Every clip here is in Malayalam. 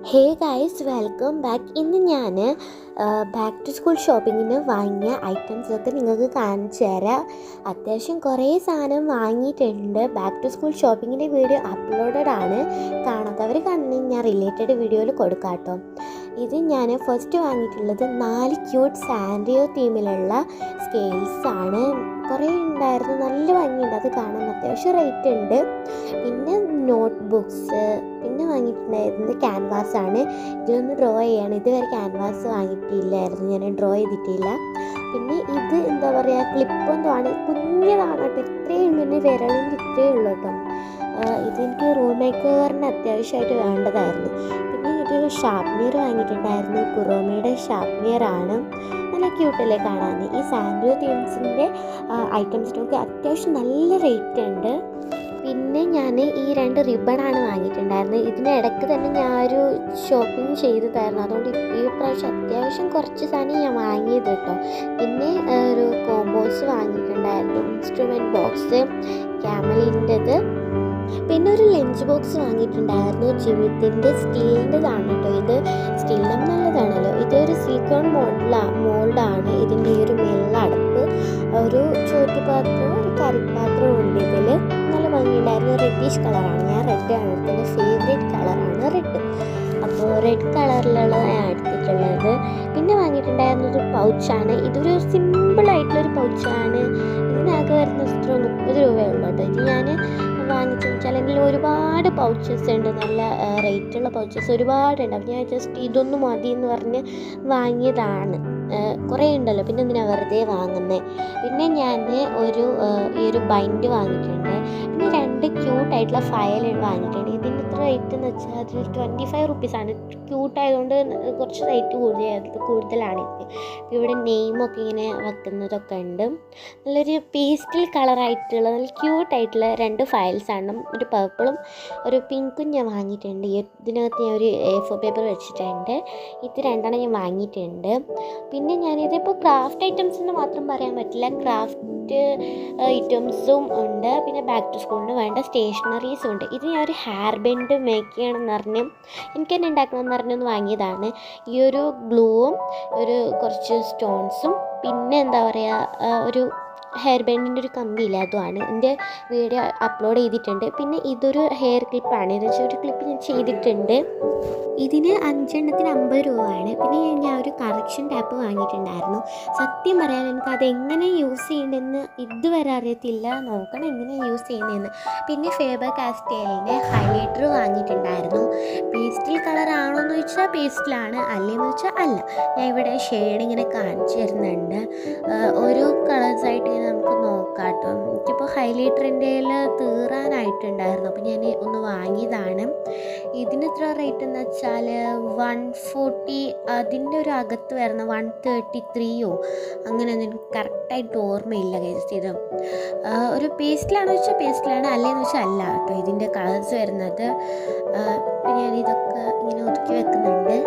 Hey guys, welcome back. ഇന്ന് ഞാൻ ബാക്ക് ടു സ്കൂൾ ഷോപ്പിങ്ങിന് വാങ്ങിയ ഐറ്റംസൊക്കെ നിങ്ങൾക്ക് കാണിച്ചു തരാം. അത്യാവശ്യം കുറേ സാധനം വാങ്ങിയിട്ടുണ്ട്. ബാക്ക് ടു സ്കൂൾ ഷോപ്പിങ്ങിൻ്റെ വീഡിയോ അപ്ലോഡഡ് ആണ്. കാണാത്തവർ കണ്ടെങ്കിൽ ഞാൻ റിലേറ്റഡ് വീഡിയോയിൽ കൊടുക്കാം കേട്ടോ. ഇത് ഞാൻ ഫസ്റ്റ് വാങ്ങിയിട്ടുള്ളത് 4 ക്യൂട്ട് സാൻറിയോ തീമിലുള്ള സ്കെയിൽസാണ്. കുറേ ഉണ്ടായിരുന്നു, നല്ല ഭംഗിയുണ്ട്, അത് കാണാൻ അത്യാവശ്യം റേറ്റ് ഉണ്ട്. പിന്നെ നോട്ട് ബുക്സ്, പിന്നെ വാങ്ങിയിട്ടുണ്ടായിരുന്നത് ക്യാൻവാസാണ്. ഇതിലൊന്ന് ഡ്രോ ചെയ്യാണ്. ഇതുവരെ ക്യാൻവാസ് വാങ്ങിയിട്ടില്ലായിരുന്നു, ഞാൻ ഡ്രോ ചെയ്തിട്ടില്ല. പിന്നെ ഇത് എന്താ പറയുക, ക്ലിപ്പൊന്നുമാണ്, കുഞ്ഞതാണ് കേട്ടോ, ഇത്രയേ ഉള്ളൂ, എൻ്റെ വിരളിൻ്റെ ഇത്രയേ ഉള്ളൂ കേട്ടോ. ഇതെനിക്ക് റൂം മേക്കറിന് അത്യാവശ്യമായിട്ട് വേണ്ടതായിരുന്നു. പിന്നെ ഇതൊരു ഷാർപ്പ്നർ വാങ്ങിയിട്ടുണ്ടായിരുന്നു, കുറോമയുടെ ഷാർപ്പ്നറാണ്. നല്ല ക്യൂട്ടല്ലേ കാണാൻ. ഈ സാൻറിയോ തീംസിൻ്റെ ഐറ്റംസിനൊക്കെ അത്യാവശ്യം നല്ല റേറ്റ് ഉണ്ട്. പിന്നെ ഞാൻ ഈ 2 റിബണാണ് വാങ്ങിയിട്ടുണ്ടായിരുന്നത്. ഇതിനിടയ്ക്ക് തന്നെ ഞാനൊരു ഷോപ്പിംഗ് ചെയ്തതായിരുന്നു, അതുകൊണ്ട് ഈ പ്രാവശ്യം അത്യാവശ്യം കുറച്ച് സാധനം ഞാൻ വാങ്ങിയത് കേട്ടോ. പിന്നെ ഒരു കോമ്പോസ് വാങ്ങിയിട്ടുണ്ടായിരുന്നു, ഇൻസ്ട്രുമെൻറ്റ് ബോക്സ് ക്യാമലിൻ്റെത്. പിന്നെ ഒരു ലഞ്ച് ബോക്സ് വാങ്ങിയിട്ടുണ്ടായിരുന്നു, ജിമിത്തിൻ്റെ സ്റ്റീലിൻ്റെതാണ് കേട്ടോ. ഇത് സ്റ്റീലിനും നല്ലതാണല്ലോ. ഇതൊരു സിലിക്കോൺ മോൾഡാണ്. ഇതിൻ്റെ ഈ ഒരു മേലടപ്പ്, ഒരു ചോറ്റുപാത്രം, ഒരു കറിപ്പാത്രം ഉണ്ട്. ഇതിൽ നല്ല ഭംഗിയുണ്ടായിരുന്നു. റെഡിഷ് കളറാണ്, ഞാൻ റെഡാണ് എടുത്തത്, ഫേവറേറ്റ് കളറാണ് റെഡ്. അപ്പോൾ റെഡ് കളറിലുള്ളത് ഞാൻ എടുത്തിട്ടുള്ളത്. പിന്നെ വാങ്ങിയിട്ടുണ്ടായിരുന്നൊരു പൗച്ചാണ്. ഇതൊരു സിമ്പിളായിട്ടുള്ളൊരു പൗച്ചാണ്. ഇതിനകത്ത് വരുന്ന 30 രൂപയുള്ളൂ കേട്ടോ. ഇത് ഞാൻ വാങ്ങിച്ചു വെച്ചാൽ അല്ലെങ്കിൽ ഒരുപാട് പൗച്ചസ് ഉണ്ട്, നല്ല റേറ്റുള്ള പൗച്ചസ് ഒരുപാടുണ്ട്. അപ്പോൾ ഞാൻ ജസ്റ്റ് ഇതൊന്നും മതി എന്ന് പറഞ്ഞ് വാങ്ങിയതാണ്. കുറേ ഉണ്ടല്ലോ, പിന്നെ എന്തിനാണ് വെറുതെ വാങ്ങുന്നത്. പിന്നെ ഞാൻ ഈ ഒരു ബൈൻഡ് വാങ്ങിയിട്ടുണ്ട്. പിന്നെ 2 ക്യൂട്ടായിട്ടുള്ള ഫയൽ വാങ്ങിയിട്ടുണ്ട്. ഇതിൻ്റെ എത്ര റേറ്റ് എന്ന് വെച്ചാൽ അതിൽ 25 റുപ്പീസാണ്. ക്യൂട്ടായതുകൊണ്ട് കുറച്ച് റേറ്റ് കൂടുതലാണ്. ഇവിടെ നെയിമൊക്കെ ഇങ്ങനെ വെക്കുന്നതൊക്കെ ഉണ്ട്. നല്ലൊരു പേസ്റ്റൽ കളറായിട്ടുള്ള നല്ല ക്യൂട്ടായിട്ടുള്ള 2 ഫയൽസാണ്. ഒരു പർപ്പിളും ഒരു പിങ്കും ഞാൻ വാങ്ങിയിട്ടുണ്ട്. ഇതിനകത്ത് ഞാൻ ഒരു A4 പേപ്പർ വെച്ചിട്ടുണ്ട്. ഇത് 2 ഞാൻ വാങ്ങിയിട്ടുണ്ട്. പിന്നെ ഞാനിതിപ്പോൾ ക്രാഫ്റ്റ് ഐറ്റംസ് എന്ന് മാത്രം പറയാൻ പറ്റില്ല, ക്രാഫ്റ്റ് ഐറ്റംസും ഉണ്ട്. പിന്നെ ബാക്ക് ടു സ്കൂളിന് വേണ്ട സ്റ്റേഷനറീസും ഉണ്ട്. ഇത് ഞാൻ ഒരു ഹെയർ ബാൻഡ് മേക്ക് ചെയ്യണമെന്ന് പറഞ്ഞ് എനിക്ക് തന്നെ ഉണ്ടാക്കണമെന്ന് പറഞ്ഞൊന്ന് വാങ്ങിയതാണ്. ഈ ഒരു ഗ്ലൂവും കുറച്ച് സ്റ്റോൺസും പിന്നെ എന്താ പറയുക, ഒരു ഹെയർ ബാൻഡിൻ്റെ ഒരു കമ്പിയില്ല, അതുമാണ്. എൻ്റെ വീഡിയോ അപ്ലോഡ് ചെയ്തിട്ടുണ്ട്. പിന്നെ ഇതൊരു ഹെയർ ക്ലിപ്പാണ്. ഇത് വെച്ചാൽ ഒരു ക്ലിപ്പ് ഞാൻ ചെയ്തിട്ടുണ്ട്. ഇതിന് 5 എണ്ണത്തിന് 50 രൂപയാണ്. പിന്നെ ഞാൻ ഒരു കറക്ഷൻ ടാപ്പ് വാങ്ങിയിട്ടുണ്ടായിരുന്നു. സത്യം പറയാൻ എനിക്ക് അതെങ്ങനെ യൂസ് ചെയ്യേണ്ടതെന്ന് ഇതുവരെ അറിയത്തില്ല, നോക്കണം എങ്ങനെ യൂസ് ചെയ്യുന്നതെന്ന്. പിന്നെ ഫേബർ കാസ്റ്റലിൻ്റെ ഹൈലൈറ്റർ വാങ്ങിയിട്ടുണ്ടായിരുന്നു. പേസ്റ്റൽ കളറാണോ എന്ന് ചോദിച്ചാൽ പേസ്റ്റലാണ്, അല്ലേന്ന് വെച്ചാൽ അല്ല. ഞാൻ ഇവിടെ ഷെയ്ഡ് ഇങ്ങനെ കാണിച്ചു തരുന്നുണ്ട്. ഓരോ കളേഴ്സായിട്ട് ഇങ്ങനെ നമുക്ക് നോക്കാം കേട്ടോ. എനിക്കിപ്പോൾ ഹൈലൈറ്ററിൻ്റെ തീരാനായിട്ടുണ്ടായിരുന്നു, അപ്പോൾ ഞാൻ ഒന്ന് വാങ്ങിയതാണ്. ഇതിന് എത്ര റേറ്റ് എന്ന് വെച്ചാൽ 140, അതിൻ്റെ ഒരു അകത്ത് വരുന്ന 133 അങ്ങനെ ഒന്നും കറക്റ്റായിട്ട് ഓർമ്മയില്ല കേസ്. ഇത് ഒരു പേസ്റ്റിലാണെന്ന് വെച്ചാൽ പേസ്റ്റിലാണ്, അല്ലേന്ന് വെച്ചാൽ അല്ല കേട്ടോ. ഇതിൻ്റെ കളേഴ്സ് വരുന്നത് ഞാൻ ഇതൊക്കെ ഇങ്ങനെ ഒതുക്കി വെക്കുന്നുണ്ട്.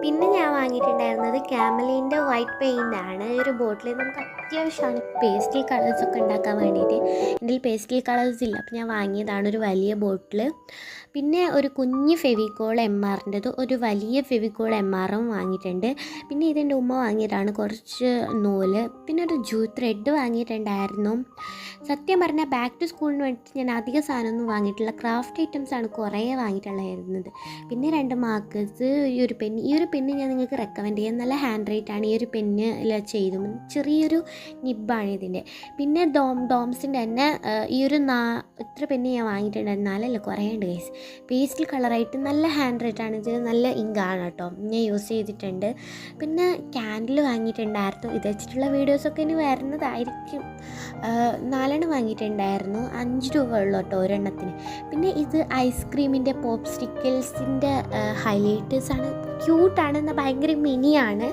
പിന്നെ ഞാൻ വാങ്ങിയിട്ടുണ്ടായിരുന്നത് ക്യാമലിൻ്റെ വൈറ്റ് പെയിൻ്റാണ്. ഒരു ബോട്ടിൽ നമുക്ക് അത്യാവശ്യമാണ് പേസ്റ്റൽ കളേഴ്സൊക്കെ ഉണ്ടാക്കാൻ വേണ്ടിയിട്ട്. എൻ്റെ പേസ്റ്റൽ കളേഴ്സ് ഇല്ല, അപ്പോൾ ഞാൻ വാങ്ങിയതാണ് ഒരു വലിയ ബോട്ടിൽ. പിന്നെ ഒരു കുഞ്ഞ് ഫെവിക്കോൾ MRൻ്റെത്, ഒരു വലിയ ഫെവിക്കോൾ MRും വാങ്ങിയിട്ടുണ്ട്. പിന്നെ ഇതെൻ്റെ ഉമ്മ വാങ്ങിയതാണ്, കുറച്ച് നൂല്. പിന്നെ ഒരു ത്രെഡ് വാങ്ങിയിട്ടുണ്ടായിരുന്നു. സത്യം പറഞ്ഞാൽ ബാക്ക് ടു സ്കൂളിന് വേണ്ടിയിട്ട് ഞാൻ അധിക സാധനമൊന്നും വാങ്ങിയിട്ടില്ല, ക്രാഫ്റ്റ് ഐറ്റംസാണ് കുറേ വാങ്ങിയിട്ടുണ്ടായിരുന്നത്. പിന്നെ 2 മാർക്കേഴ്സ്, ഈ ഒരു പെന്ന് ഞാൻ നിങ്ങൾക്ക് റെക്കമെൻഡ് ചെയ്യാം. നല്ല ഹാൻഡ് റൈറ്റാണ്. ഈ ഒരു പെന്ന് ചെയ്തു, ചെറിയൊരു നിബ്ബാണ് ഇതിൻ്റെ. പിന്നെ ഡോംസിൻ്റെ തന്നെ ഈ ഒരു ഇത്ര പെന്ന് ഞാൻ വാങ്ങിയിട്ടുണ്ടായിരുന്നു. 4 അല്ല, കുറേ ഉണ്ട് ഗൈസ്. പേസ്റ്റൽ കളറായിട്ട് നല്ല ഹാൻഡ് റൈറ്റാണ്. ഇത് നല്ല ഇങ്കാണ് കേട്ടോ, ഞാൻ യൂസ് ചെയ്തിട്ടുണ്ട്. പിന്നെ ക്യാൻഡിൽ വാങ്ങിയിട്ടുണ്ടായിരുന്നു. ഇത് വെച്ചിട്ടുള്ള വീഡിയോസൊക്കെ ഇനി വരുന്നതായിരിക്കും. 4 വാങ്ങിയിട്ടുണ്ടായിരുന്നു. 5 രൂപ ഉള്ളൂ കേട്ടോ ഒരെണ്ണത്തിന്. പിന്നെ ഇത് ഐസ്ക്രീമിൻ്റെ പോപ്സ്റ്റിക്കിൾസിൻ്റെ ഹൈലൈറ്റേഴ്സാണ്. ക്യൂട്ടാണ്, എന്നാൽ ഭയങ്കര മിനിയാണ്.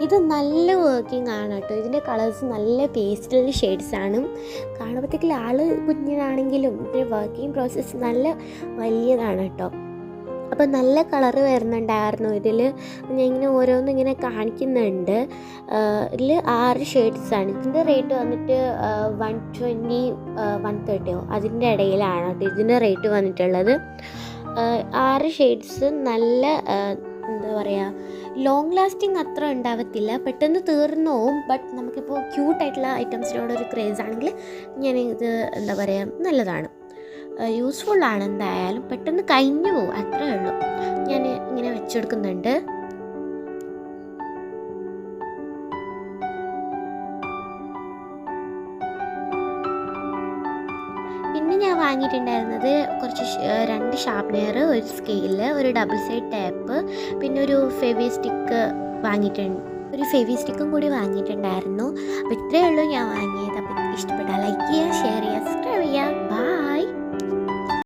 ഇത് നല്ല വർക്കിംഗ് ആണ് കേട്ടോ. ഇതിൻ്റെ കളേഴ്സ് നല്ല പേസ്റ്റൽ ഷെയ്ഡ്സാണ്. കാണുമ്പോഴത്തേക്ക് ആൾ കുഞ്ഞിനാണെങ്കിലും ഇതിൻ്റെ വർക്കിംഗ് പ്രോസസ്സ് നല്ല വലിയതാണ് കേട്ടോ. അപ്പോൾ നല്ല കളറ് വരുന്നുണ്ടായിരുന്നു ഇതിൽ. ഞാൻ ഇങ്ങനെ ഓരോന്നും ഇങ്ങനെ കാണിക്കുന്നുണ്ട്. ഇതിൽ 6 ഷെയ്ഡ്സാണ്. ഇതിൻ്റെ റേറ്റ് വന്നിട്ട് 120 130 അതിൻ്റെ ഇടയിലാണ് കേട്ടോ ഇതിൻ്റെ റേറ്റ് വന്നിട്ടുള്ളത്. 6 ഷെയ്ഡ്സ് നല്ല എന്താ പറയുക, ലോങ് ലാസ്റ്റിംഗ് അത്ര ഉണ്ടാവത്തില്ല, പെട്ടെന്ന് തീർന്നു പോവും. ബട്ട് നമുക്കിപ്പോൾ ക്യൂട്ടായിട്ടുള്ള ഐറ്റംസിനോട് ഒരു ക്രേസ് ആണെങ്കിൽ ഞാനിത് എന്താ പറയുക നല്ലതാണ്, യൂസ്ഫുള്ളാണ്. എന്തായാലും പെട്ടെന്ന് കഴിഞ്ഞു പോകും, അത്രേ ഉള്ളൂ. ഞാൻ ഇങ്ങനെ വെച്ചെടുക്കുന്നുണ്ട്. പിന്നെ ഞാൻ വാങ്ങിയിട്ടുണ്ടായിരുന്നത് കുറച്ച് 2 ഷാർപ്പ്നർ, ഒരു സ്കെയില്, ഒരു ഡബിൾ സൈഡ് ടാപ്പ്, പിന്നെ ഒരു ഫെവി സ്റ്റിക്ക് വാങ്ങിയിട്ടുണ്ട്. ഒരു ഫെവി സ്റ്റിക്കും കൂടി വാങ്ങിയിട്ടുണ്ടായിരുന്നു. അപ്പോൾ ഇത്രയേ ഉള്ളൂ ഞാൻ വാങ്ങിയത്. അപ്പോൾ ഇഷ്ടപ്പെട്ടാൽ ലൈക്ക് ചെയ്യുക, ഷെയർ ചെയ്യുക, സബ്സ്ക്രൈബ് ചെയ്യുക. ബൈ.